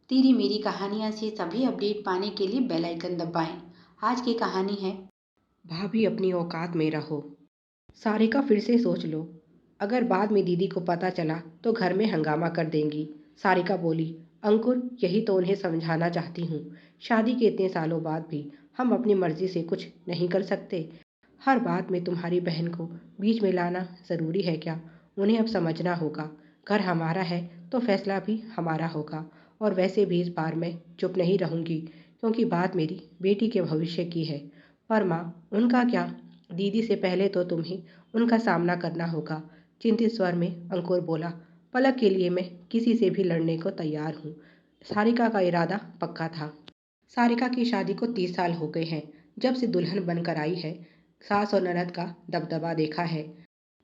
तेरी मेरी कहानियाँ से सभी अपडेट पाने के लिए बेल आइकन दबाएं। आज की कहानी है। भाभी अपनी औकात में रहो। सारिका फिर से सोच लो, अगर बाद में दीदी को पता चला तो घर में हंगामा कर देंगी। सारिका बोली, अंकुर यही तो उन्हें समझाना चाहती हूँ। शादी के इतने सालों बाद भी हम अपनी मर्जी से कुछ नहीं कर सकते। हर बात में तुम्हारी बहन को बीच में लाना ज़रूरी है क्या? उन्हें अब समझना होगा, घर हमारा है तो फैसला भी हमारा होगा। और वैसे भी इस बार मैं चुप नहीं रहूँगी, क्योंकि बात मेरी बेटी के भविष्य की है। पर माँ, उनका क्या? दीदी से पहले तो तुम्हें उनका सामना करना होगा। चिंतित स्वर में अंकुर बोला, पलक के लिए मैं किसी से भी लड़ने को तैयार हूँ। सारिका का इरादा पक्का था। सारिका की शादी को 30 साल हो गए हैं जब से दुल्हन बनकर आई है। सास और ननद का दबदबा देखा है।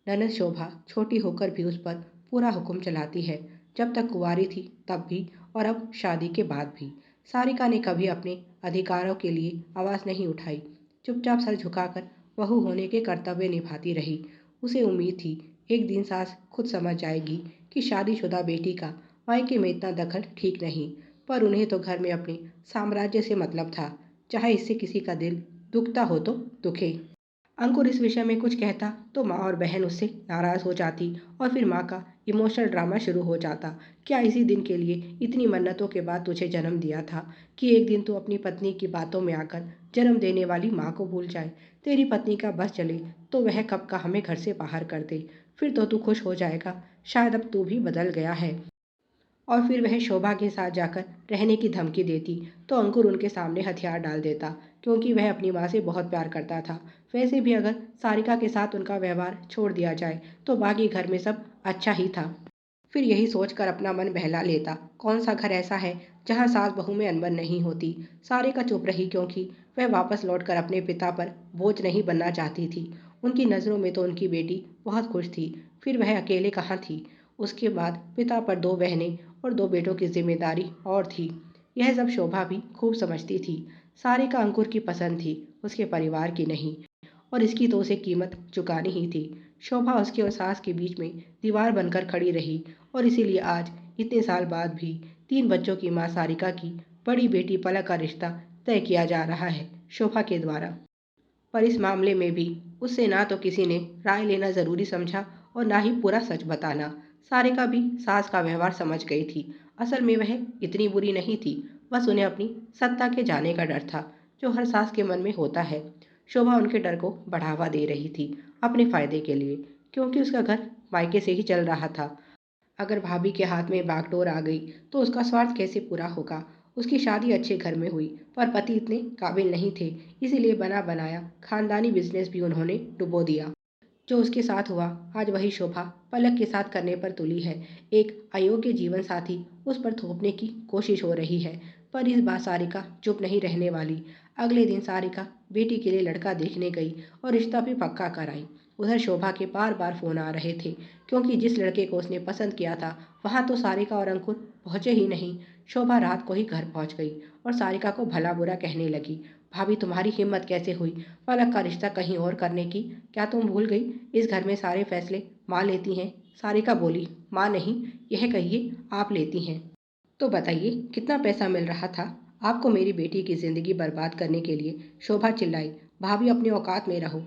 ननद शोभा छोटी होकर भी उस पर पूरा हुक्म चलाती है, जब तक कुंवारी थी तब भी और अब शादी के बाद भी। सारिका ने कभी अपने अधिकारों के लिए आवाज़ नहीं उठाई, चुपचाप सर झुकाकर बहू होने के कर्तव्य निभाती रही। उसे उम्मीद थी एक दिन सास खुद समझ जाएगी कि शादीशुदा बेटी का मायके में इतना दखल ठीक नहीं। पर उन्हें तो घर में अपने साम्राज्य से मतलब था, चाहे इससे किसी का दिल दुखता हो तो दुखे। अंकुर इस विषय में कुछ कहता तो माँ और बहन उससे नाराज़ हो जाती और फिर माँ का इमोशनल ड्रामा शुरू हो जाता। क्या इसी दिन के लिए इतनी मन्नतों के बाद तुझे जन्म दिया था कि एक दिन तू अपनी पत्नी की बातों में आकर जन्म देने वाली माँ को भूल जाए? तेरी पत्नी का बस चले तो वह कब का हमें घर से बाहर कर दे, फिर तो तू खुश हो जाएगा। शायद अब तू भी बदल गया है। और फिर वह शोभा के साथ जाकर रहने की धमकी देती तो अंकुर उनके सामने हथियार डाल देता, क्योंकि वह अपनी माँ से बहुत प्यार करता था। वैसे भी अगर सारिका के साथ उनका व्यवहार छोड़ दिया जाए तो बाकी घर में सब अच्छा ही था। फिर यही सोचकर अपना मन बहला लेता, कौन सा घर ऐसा है जहाँ सास बहू में अनबन नहीं होती। सारिका चुप रही, क्योंकि वह वापस लौटकर अपने पिता पर बोझ नहीं बनना चाहती थी। उनकी नज़रों में तो उनकी बेटी बहुत खुश थी, फिर वह अकेले कहाँ थी? उसके बाद पिता पर 2 बहनें और 2 बेटों की जिम्मेदारी और थी। यह सब शोभा भी खूब समझती थी। सारिका अंकुर की पसंद थी, उसके परिवार की नहीं। और इसकी तो उसे कीमत चुकानी ही थी। शोभा उसके और सास के बीच में दीवार बनकर खड़ी रही, और इसीलिए आज इतने साल बाद भी 3 बच्चों की मां सारिका की बड़ी बेटी पलक का रिश्ता तय किया जा रहा है शोभा के द्वारा। पर इस मामले में भी उससे ना तो किसी ने राय लेना ज़रूरी समझा और ना ही पूरा सच बताना। सारिका भी सास का व्यवहार समझ गई थी। असल में वह इतनी बुरी नहीं थी, बस उन्हें अपनी सत्ता के जाने का डर था, जो हर सास के मन में होता है। शोभा उनके डर को बढ़ावा दे रही थी अपने फायदे के लिए, क्योंकि उसका घर मायके से ही चल रहा था। अगर भाभी के हाथ में बागडोर आ गई तो उसका स्वार्थ कैसे पूरा होगा? उसकी शादी अच्छे घर में हुई, पर पति इतने काबिल नहीं थे, इसीलिए बना बनाया खानदानी बिजनेस भी उन्होंने डुबो दिया। जो उसके साथ हुआ, आज वही शोभा पलक के साथ करने पर तुली है। एक अयोग्य जीवन साथी उस पर थोपने की कोशिश हो रही है। पर इस बार सारिका चुप नहीं रहने वाली। अगले दिन सारिका बेटी के लिए लड़का देखने गई और रिश्ता भी पक्का कराई। उधर शोभा के बार बार फोन आ रहे थे, क्योंकि जिस लड़के को उसने पसंद किया था वहाँ तो सारिका और अंकुर पहुँचे ही नहीं। शोभा रात को ही घर पहुँच गई और सारिका को भला बुरा कहने लगी। भाभी, तुम्हारी हिम्मत कैसे हुई पलक का रिश्ता कहीं और करने की? क्या तुम भूल गई इस घर में सारे फैसले माँ लेती हैं? सारिका बोली, माँ नहीं, यह कहिए आप लेती हैं। तो बताइए कितना पैसा मिल रहा था आपको मेरी बेटी की जिंदगी बर्बाद करने के लिए? शोभा चिल्लाई, भाभी अपनी औकात में रहो।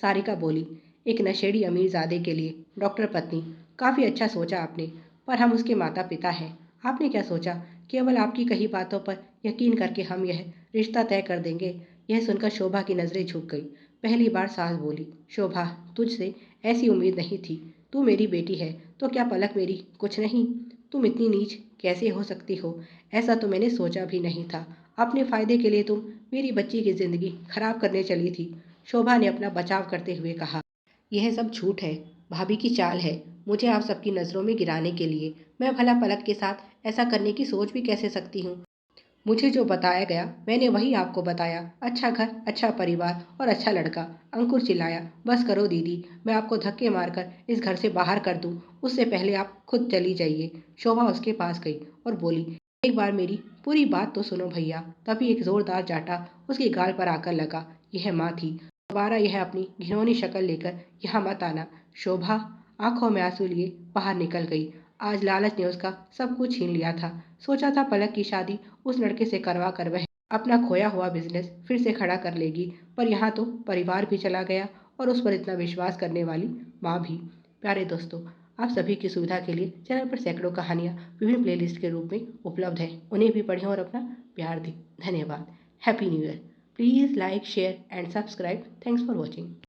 सारिका बोली, एक नशेड़ी अमीरजादे के लिए डॉक्टर पत्नी, काफ़ी अच्छा सोचा आपने, पर हम उसके माता पिता हैं। आपने क्या सोचा केवल आपकी कही बातों पर यकीन करके हम यह रिश्ता तय कर देंगे? यह सुनकर शोभा की नज़रें झुक गई। पहली बार सास बोली, शोभा, तुझसे ऐसी उम्मीद नहीं थी। तू मेरी बेटी है तो क्या पलक मेरी कुछ नहीं? तुम इतनी नीच कैसे हो सकती हो? ऐसा तो मैंने सोचा भी नहीं था। अपने फायदे के लिए तुम मेरी बच्ची की ज़िंदगी खराब करने चली थी। शोभा ने अपना बचाव करते हुए कहा, यह सब झूठ है, भाभी की चाल है, मुझे आप सबकी नज़रों में गिराने के लिए। मैं भला पलक के साथ ऐसा करने की सोच भी कैसे सकती हूँ? मुझे जो बताया गया मैंने वही आपको बताया। अच्छा घर, अच्छा परिवार और अच्छा लड़का। अंकुर चिल्लाया, बस करो दीदी, मैं आपको धक्के मारकर इस घर से बाहर कर दूँ उससे पहले आप खुद चली जाइए। शोभा उसके पास गई और बोली, एक बार मेरी पूरी बात तो सुनो भैया। तभी एक जोरदार जाटा उसके गाल पर आकर लगा। यह माँ थी। दोबारा यह अपनी घिनौनी शक्ल लेकर यहाँ मत आना। शोभा आंखों में आंसू लिए बाहर निकल गई। आज लालच ने उसका सब कुछ छीन लिया था। सोचा था पलक की शादी उस लड़के से करवा कर वह अपना खोया हुआ बिजनेस फिर से खड़ा कर लेगी, पर यहाँ तो परिवार भी चला गया और उस पर इतना विश्वास करने वाली माँ भी। प्यारे दोस्तों, आप सभी की सुविधा के लिए चैनल पर सैकड़ों कहानियाँ विभिन्न प्लेलिस्ट के रूप में उपलब्ध हैं। उन्हें भी पढ़ें और अपना प्यार दें। धन्यवाद। Happy new year. Please like, share and subscribe. Thanks for watching.